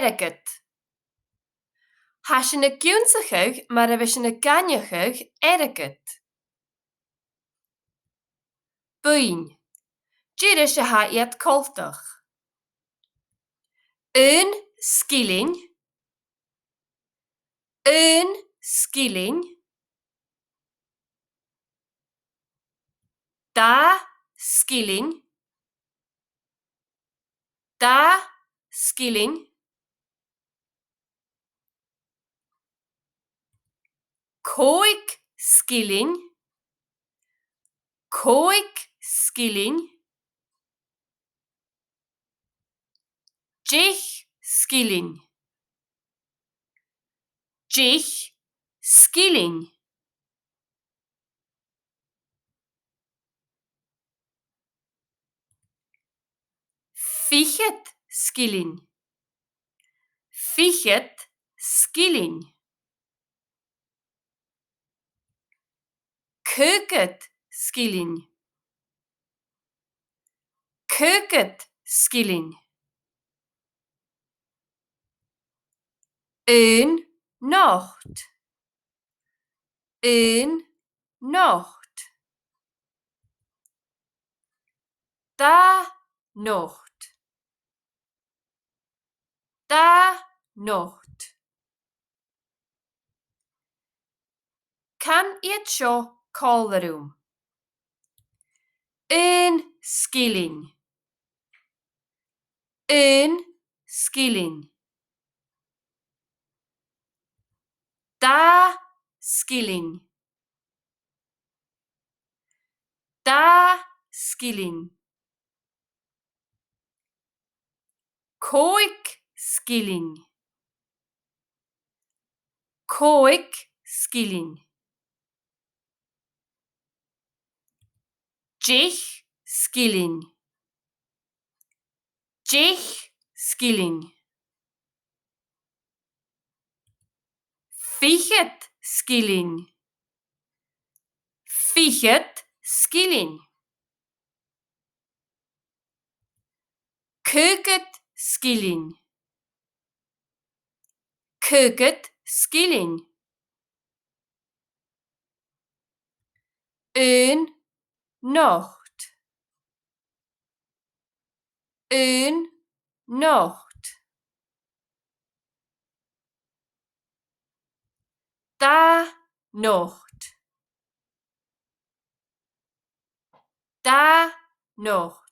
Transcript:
agat. Tá sin na giúnsachuh mar a bheith sin na gainechuh agat. Buin. Díris se ha iad coltach. Een skilling. Een skilling. Da skilling. Da skilling. Cóig skilling. Cóig skilling. Dich skilling. Dich skilling. Fichet skilling. Fichet skilling. Köket skilling. Köket skilling. Een nacht. Een nacht. Da nacht. Da nacht. Kan iad seo cáilearúm? Een skilling. Een skilling. Da skilling. Da skilling. Cóig skilling. Cóig skilling. Dich skilling. Dich skilling. Fichet skilling. Fichet skilling. Köket skilling. Köket skilling. Een nacht. Een nacht. Da nacht. Da nacht.